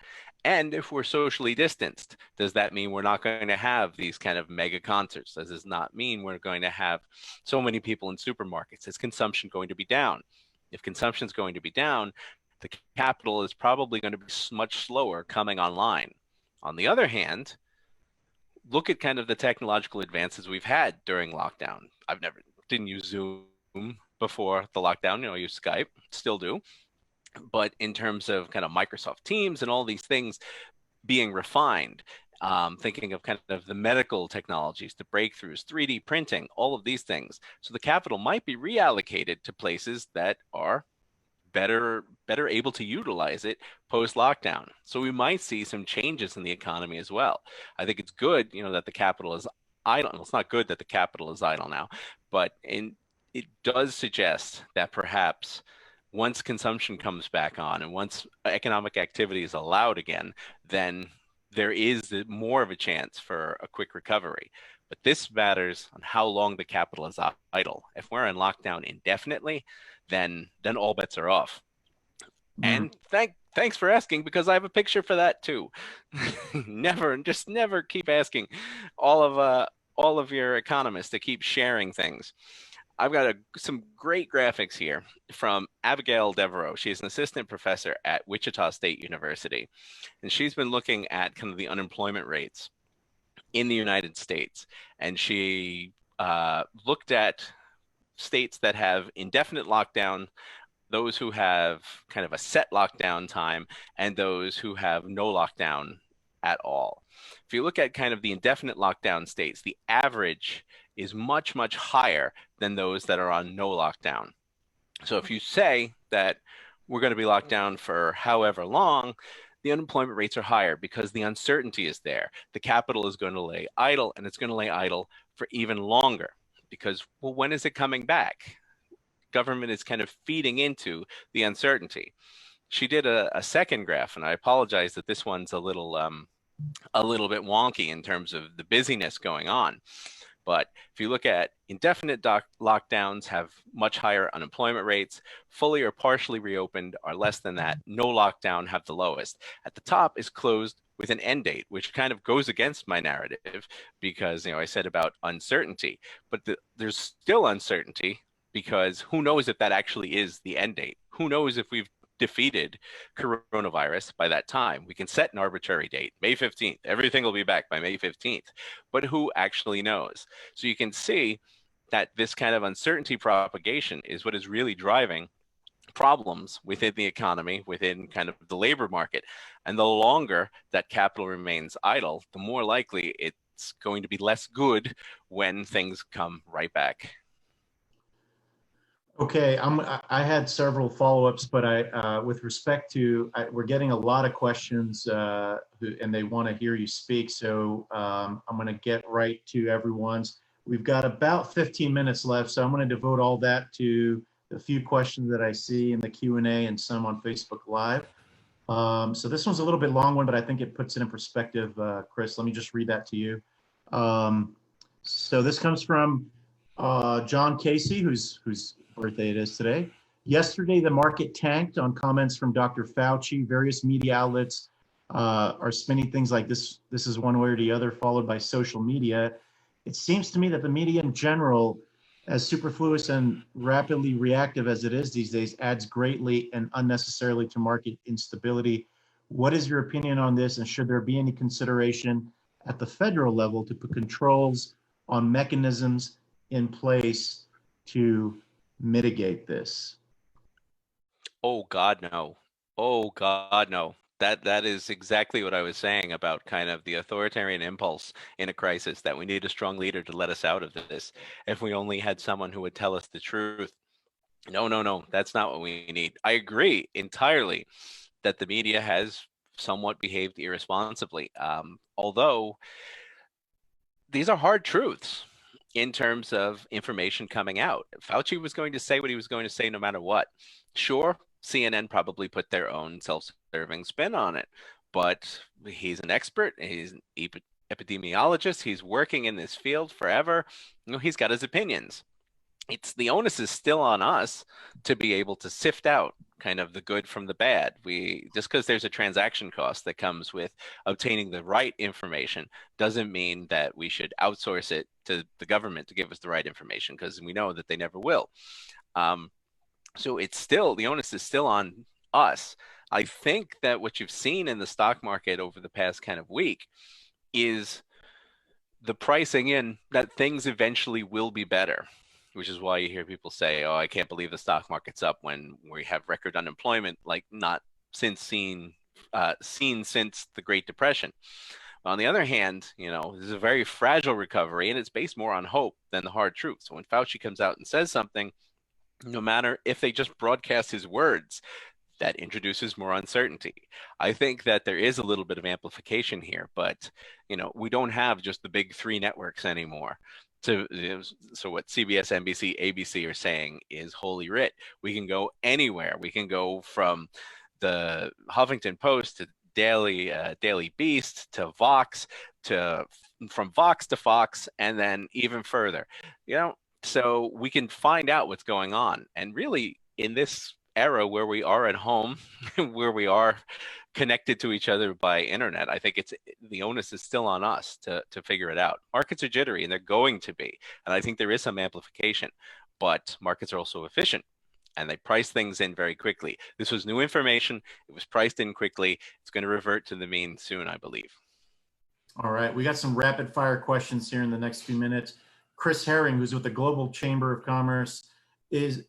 And if we're socially distanced, does that mean we're not going to have these kind of mega concerts? Does this not mean we're going to have so many people in supermarkets? Is consumption going to be down? If consumption is going to be down, the capital is probably going to be much slower coming online. On the other hand, look at kind of the technological advances we've had during lockdown. Didn't use Zoom before the lockdown. I use Skype, still do. But in terms of kind of Microsoft Teams and all these things being refined, thinking of kind of the medical technologies, the breakthroughs, 3D printing, all of these things. So the capital might be reallocated to places that are better able to utilize it post-lockdown. So we might see some changes in the economy as well. I think it's good, that the capital is idle. Well, it's not good that the capital is idle now, but it does suggest that perhaps once consumption comes back on and once economic activity is allowed again, then there is more of a chance for a quick recovery. But this matters on how long the capital is idle. If we're in lockdown indefinitely, then all bets are off. Mm. And thanks for asking, because I have a picture for that too. Never keep asking all of your economists to keep sharing things. I've got some great graphics here from Abigail Devereaux. She's an assistant professor at Wichita State University, and she's been looking at kind of the unemployment rates in the United States. And she looked at states that have indefinite lockdown, those who have kind of a set lockdown time, and those who have no lockdown at all. If you look at kind of the indefinite lockdown states, the average is much, much higher than those that are on no lockdown. So if you say that we're going to be locked down for however long, the unemployment rates are higher because the uncertainty is there. The capital is going to lay idle, and it's going to lay idle for even longer because, well, when is it coming back? Government is kind of feeding into the uncertainty. She did a second graph, and I apologize that this one's a little bit wonky in terms of the busyness going on. But if you look at indefinite lockdowns have much higher unemployment rates, fully or partially reopened are less than that, no lockdown have the lowest. At the top is closed with an end date, which kind of goes against my narrative because, I said about uncertainty, but there's still uncertainty because who knows if that actually is the end date? Who knows if we've defeated coronavirus by that time? We can set an arbitrary date, May 15th. Everything will be back by May 15th. But who actually knows? So you can see that this kind of uncertainty propagation is what is really driving problems within the economy, within kind of the labor market. And the longer that capital remains idle, the more likely it's going to be less good when things come right back. Okay, I had several follow-ups, but with respect to, we're getting a lot of questions, and they want to hear you speak. So I'm going to get right to everyone's. We've got about 15 minutes left, so I'm going to devote all that to the few questions that I see in the Q&A and some on Facebook Live. So this one's a little bit long one, but I think it puts it in perspective. Chris, let me just read that to you. So this comes from John Casey, whose birthday it is today. Yesterday, the market tanked on comments from Dr. Fauci. Various media outlets are spinning things like this is one way or the other, followed by social media. It seems to me that the media in general, as superfluous and rapidly reactive as it is these days, adds greatly and unnecessarily to market instability. What is your opinion on this, and should there be any consideration at the federal level to put controls on mechanisms in place to mitigate this? Oh God, no. Oh God, no. That is exactly what I was saying about kind of the authoritarian impulse in a crisis, that we need a strong leader to let us out of this. If we only had someone who would tell us the truth. No, that's not what we need. I agree entirely that the media has somewhat behaved irresponsibly. Although these are hard truths in terms of information coming out. Fauci was going to say what he was going to say no matter what. Sure, CNN probably put their own self-serving spin on it, but he's an expert. He's an epidemiologist. He's working in this field forever. He's got his opinions. The onus is still on us to be able to sift out kind of the good from the bad. Just because there's a transaction cost that comes with obtaining the right information doesn't mean that we should outsource it to the government to give us the right information, because we know that they never will. So the onus is still on us. I think that what you've seen in the stock market over the past kind of week is the pricing in that things eventually will be better, which is why you hear people say, "Oh, I can't believe the stock market's up," when we have record unemployment, like not seen since the Great Depression. On the other hand, this is a very fragile recovery, and it's based more on hope than the hard truth. So when Fauci comes out and says something, no matter if they just broadcast his words, that introduces more uncertainty. I think that there is a little bit of amplification here, but we don't have just the big three networks anymore. So what CBS, NBC, ABC are saying is holy writ. We can go anywhere. We can go from the Huffington Post to Daily Beast to Vox to from Vox to Fox, and then even further. So we can find out what's going on. And really, in this era where we are at home, where we are connected to each other by internet, I think the onus is still on us to figure it out. Markets are jittery, and they're going to be, and I think there is some amplification, but markets are also efficient, and they price things in very quickly. This was new information. It was priced in quickly. It's going to revert to the mean soon, I believe. All right, we got some rapid fire questions here in the next few minutes. Chris Herring, who's with the Global Chamber of Commerce,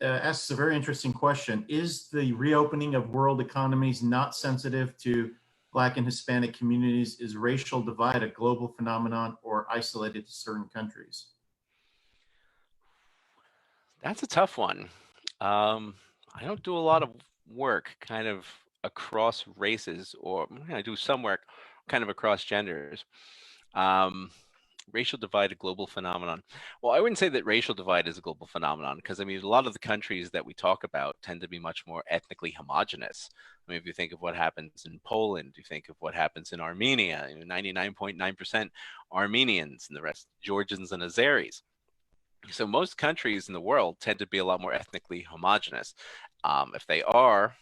asks a very interesting question. Is the reopening of world economies not sensitive to Black and Hispanic communities? Is racial divide a global phenomenon or isolated to certain countries? That's a tough one. I don't do a lot of work kind of across races, or I do some work kind of across genders. Racial divide, a global phenomenon. Well, I wouldn't say that racial divide is a global phenomenon, because I mean, a lot of the countries that we talk about tend to be much more ethnically homogenous. I mean, if you think of what happens in Poland, you think of what happens in Armenia, 99.9% Armenians, and the rest Georgians and Azeris. So most countries in the world tend to be a lot more ethnically homogenous. If they are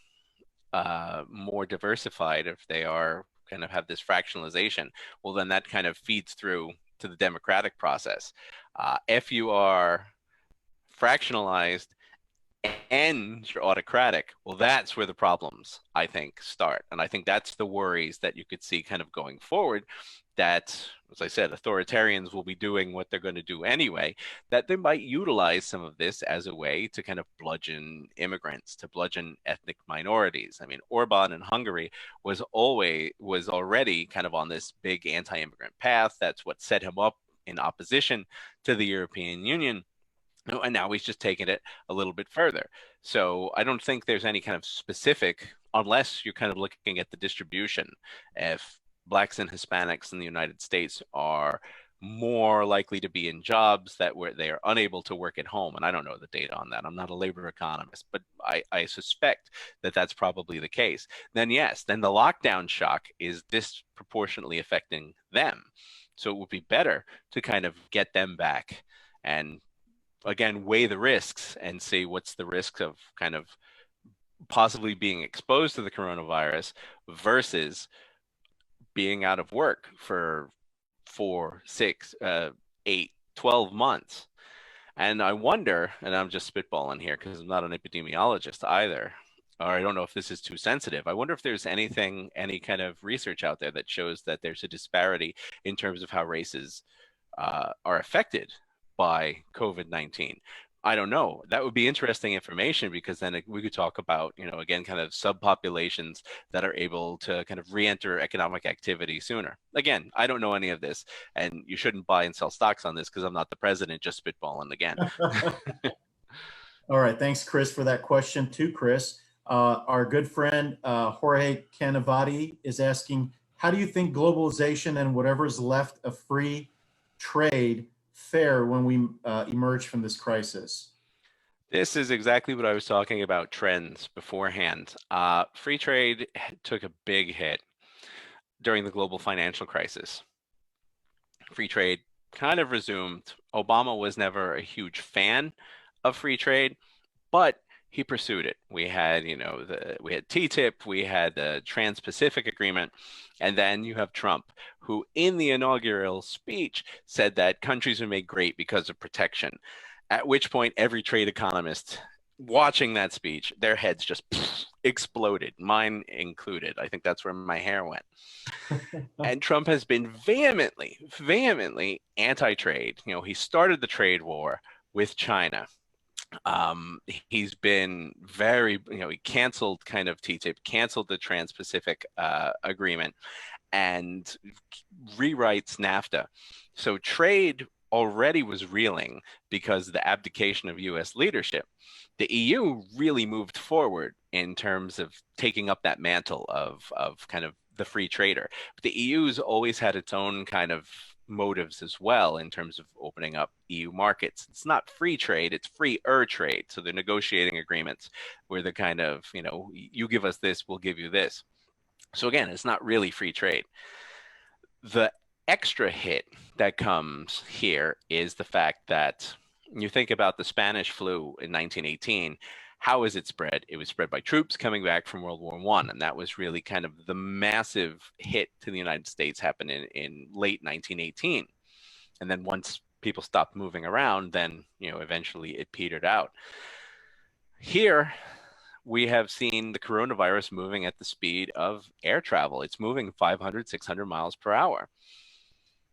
more diversified, if they are kind of have this fractionalization, well, then that kind of feeds through to the democratic process. If you are fractionalized and you're autocratic, well, that's where the problems, I think, start. And I think that's the worries that you could see kind of going forward, that, as I said, authoritarians will be doing what they're going to do anyway, that they might utilize some of this as a way to kind of bludgeon immigrants, to bludgeon ethnic minorities. I mean, Orban in Hungary was already kind of on this big anti-immigrant path. That's what set him up in opposition to the European Union. And now he's just taken it a little bit further. So I don't think there's any kind of specific, unless you're kind of looking at the distribution. If Blacks and Hispanics in the United States are more likely to be in jobs where they are unable to work at home, and I don't know the data on that. I'm not a labor economist, but I suspect that that's probably the case. Then yes, then the lockdown shock is disproportionately affecting them. So it would be better to kind of get them back and again, weigh the risks and see what's the risk of kind of possibly being exposed to the coronavirus versus being out of work for 4, 6, 8, 12 months. And I wonder, and I'm just spitballing here because I'm not an epidemiologist either, or I don't know if this is too sensitive. I wonder if there's any kind of research out there that shows that there's a disparity in terms of how races are affected by COVID-19. I don't know. That would be interesting information, because then we could talk about, again, kind of subpopulations that are able to kind of re-enter economic activity sooner. Again, I don't know any of this, and you shouldn't buy and sell stocks on this because I'm not the president, just spitballing again. All right. Thanks, Chris, for that question too, Chris. Our good friend, Jorge Canavati, is asking, how do you think globalization and whatever's left of free trade fare when we emerge from this crisis? This is exactly what I was talking about, trends beforehand. Free trade took a big hit during the global financial crisis. Free trade kind of resumed. Obama was never a huge fan of free trade, but he pursued it. We had, we had TTIP, we had the Trans-Pacific Agreement, and then you have Trump, who in the inaugural speech said that countries are made great because of protection, at which point every trade economist watching that speech, their heads just exploded, mine included. I think that's where my hair went. And Trump has been vehemently anti-trade. He started the trade war with China. He's been very, he canceled kind of TTIP, canceled the Trans-Pacific Agreement, and rewrites NAFTA. So trade already was reeling because of the abdication of US leadership. The EU really moved forward in terms of taking up that mantle of kind of the free trader. But the EU's always had its own kind of motives as well in terms of opening up EU markets. It's not free trade, it's freer trade. So they're negotiating agreements where they're kind of, you give us this, we'll give you this. So again, it's not really free trade. The extra hit that comes here is the fact that you think about the Spanish flu in 1918. How is it spread? It was spread by troops coming back from World War I, and that was really kind of the massive hit to the United States happened in late 1918. And then once people stopped moving around, then eventually it petered out. Here, we have seen the coronavirus moving at the speed of air travel. It's moving 500, 600 miles per hour.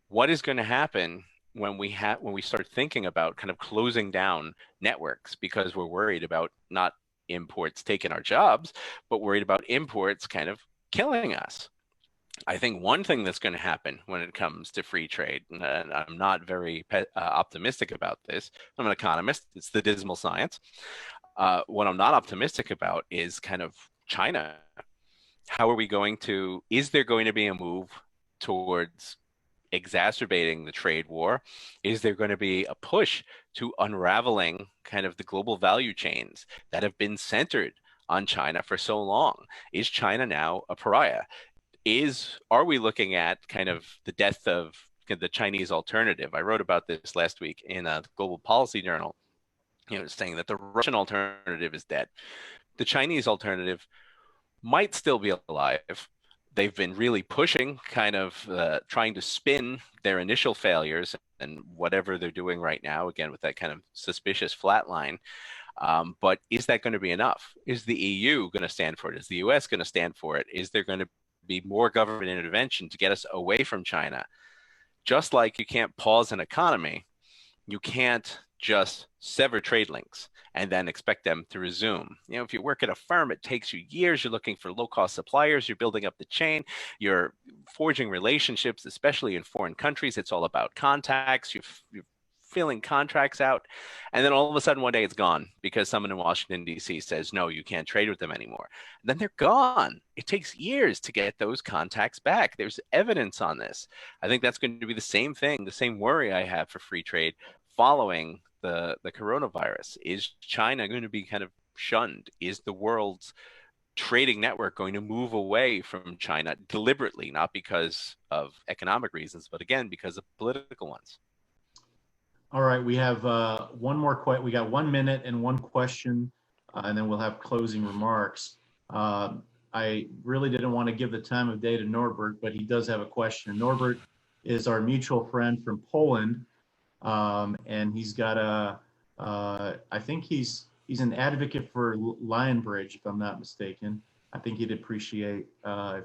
What is going to happen when we start thinking about kind of closing down networks because we're worried about not imports taking our jobs, but worried about imports kind of killing us? I think one thing that's going to happen when it comes to free trade, and I'm not very optimistic about this. I'm an economist. It's the dismal science. What I'm not optimistic about is kind of China. How are we going to, is there going to be a move towards exacerbating the trade war? Is there going to be a push to unraveling kind of the global value chains that have been centered on China for so long? Is China now a pariah? Are we looking at kind of the death of the Chinese alternative? I wrote about this last week in a Global Policy Journal, saying that the Russian alternative is dead. The Chinese alternative might still be alive. They've been really pushing, kind of trying to spin their initial failures and whatever they're doing right now, again, with that kind of suspicious flat line. But is that going to be enough? Is the EU going to stand for it? Is the US going to stand for it? Is there going to be more government intervention to get us away from China? Just like you can't pause an economy, you can't just sever trade links and then expect them to resume. If you work at a firm, it takes you years. You're looking for low-cost suppliers. You're building up the chain. You're forging relationships, especially in foreign countries. It's all about contacts. You're filling contracts out. And then all of a sudden, one day it's gone because someone in Washington, D.C. says, no, you can't trade with them anymore. And then they're gone. It takes years to get those contacts back. There's evidence on this. I think that's going to be the same thing, the same worry I have for free trade following the coronavirus. Is China going to be kind of shunned? Is the world's trading network going to move away from China deliberately, not because of economic reasons, but again, because of political ones? All right, we have one more question. We got 1 minute and one question, and then we'll have closing remarks. I really didn't want to give the time of day to Norbert, but he does have a question. Norbert is our mutual friend from Poland. And he's got I think he's an advocate for Lionbridge, if I'm not mistaken. I think he'd appreciate a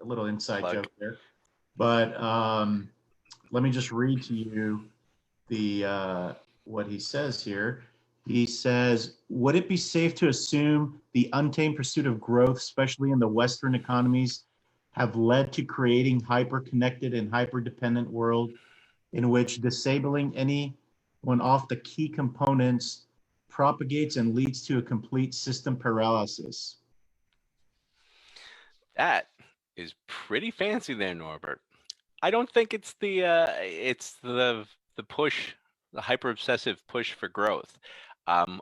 little inside joke there. But let me just read to you what he says here. He says, would it be safe to assume the untamed pursuit of growth, especially in the Western economies, have led to creating hyper-connected and hyper-dependent world in which disabling any one of the key components propagates and leads to a complete system paralysis? That is pretty fancy there, Norbert. I don't think it's the push, the hyper obsessive push for growth.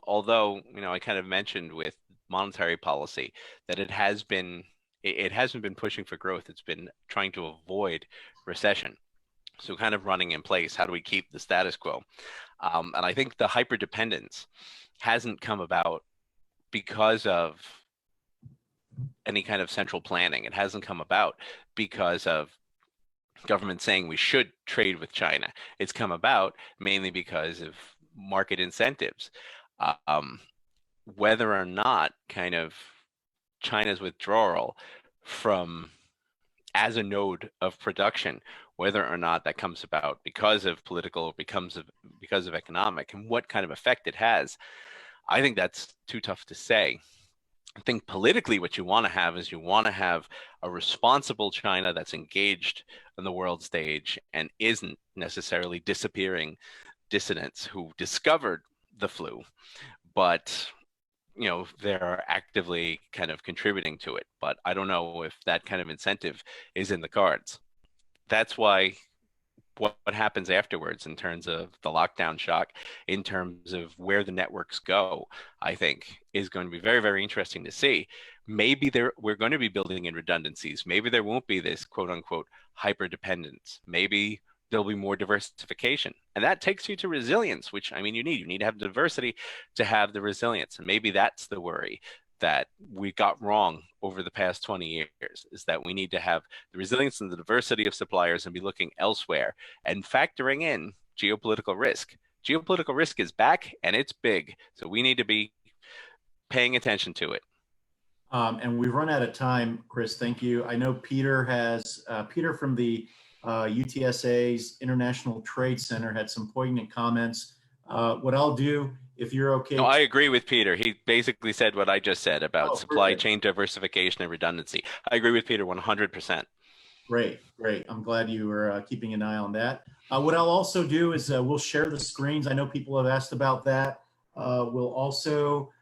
Although, I kind of mentioned with monetary policy that it hasn't been pushing for growth. It's been trying to avoid recession. So kind of running in place, how do we keep the status quo? And I think the hyperdependence hasn't come about because of any kind of central planning. It hasn't come about because of government saying we should trade with China. It's come about mainly because of market incentives. Whether or not kind of China's withdrawal from as a node of production, whether or not that comes about because of political, because of economic, and what kind of effect it has, I think that's too tough to say. I think politically, what you want to have is you want to have a responsible China that's engaged on the world stage and isn't necessarily disappearing dissidents who discovered the flu, but they're actively kind of contributing to it. But I don't know if that kind of incentive is in the cards. That's why what happens afterwards in terms of the lockdown shock, in terms of where the networks go, I think is going to be very, very interesting to see. Maybe we're going to be building in redundancies. Maybe there won't be this quote unquote hyper dependence. Maybe there'll be more diversification. And that takes you to resilience, which I mean, you need to have diversity to have the resilience. And maybe that's the worry that we got wrong over the past 20 years, is that we need to have the resilience and the diversity of suppliers and be looking elsewhere and factoring in geopolitical risk. Geopolitical risk is back and it's big. So we need to be paying attention to it. And we've run out of time, Chris. Thank you. I know Peter from the UTSA's International Trade Center had some poignant comments. What I'll do, if you're okay. No, I agree with Peter. He basically said what I just said about supply chain diversification and redundancy. I agree with Peter 100%. Great, great. I'm glad you were keeping an eye on that. What I'll also do is we'll share the screens. I know people have asked about that. We'll also,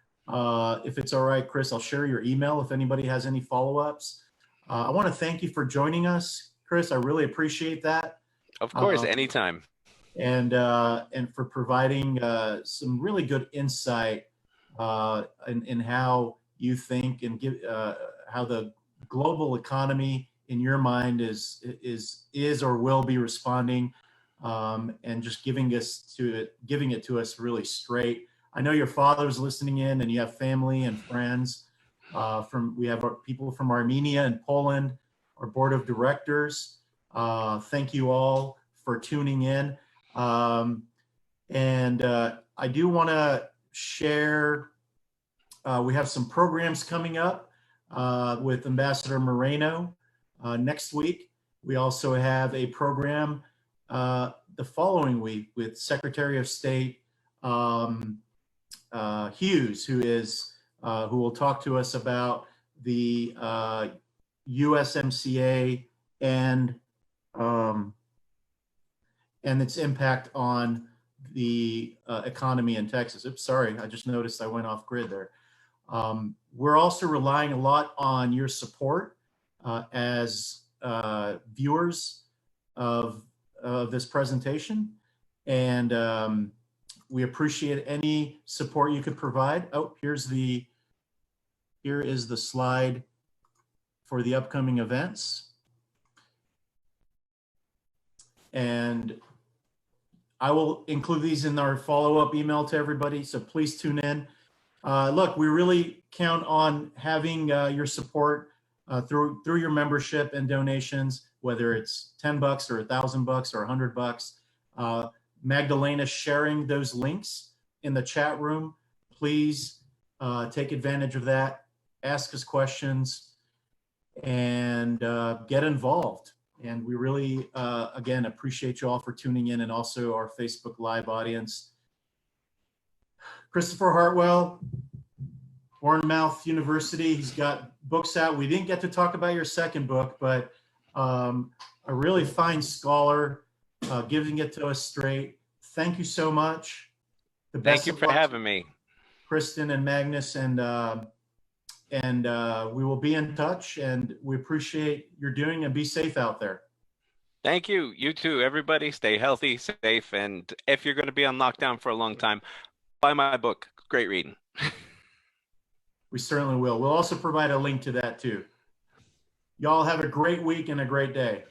if it's all right, Chris, I'll share your email if anybody has any follow-ups. I want to thank you for joining us, Chris. I really appreciate that. Of course, anytime. And for providing some really good insight in how you think and give how the global economy in your mind is or will be responding, and just giving it to us really straight. I know your father's listening in, and you have family and friends we have people from Armenia and Poland, our board of directors. Thank you all for tuning in. I do want to share, we have some programs coming up with Ambassador Moreno next week. We also have a program the following week with Secretary of State Hughes, who will talk to us about the USMCA and its impact on the economy in Texas. Oops, sorry, I just noticed I went off grid there. We're also relying a lot on your support as viewers of this presentation, and we appreciate any support you could provide. Oh, here is the slide for the upcoming events. And I will include these in our follow-up email to everybody, so please tune in. Look, we really count on having your support through your membership and donations, whether it's $10 or $1,000 or $100. Magdalena's sharing those links in the chat room. Please take advantage of that, ask us questions, and get involved. And we really, again, appreciate you all for tuning in, and also our Facebook Live audience. Christopher Hartwell, Bournemouth University, he's got books out. We didn't get to talk about your second book, but a really fine scholar, giving it to us straight. Thank you so much. Thank you for having me, Kristen and Magnus, and we will be in touch, and we appreciate your doing, and be safe out there. Thank you. You too, everybody. Stay healthy, safe, and if you're going to be on lockdown for a long time, buy my book. Great reading. We certainly will. We'll also provide a link to that too. Y'all have a great week and a great day.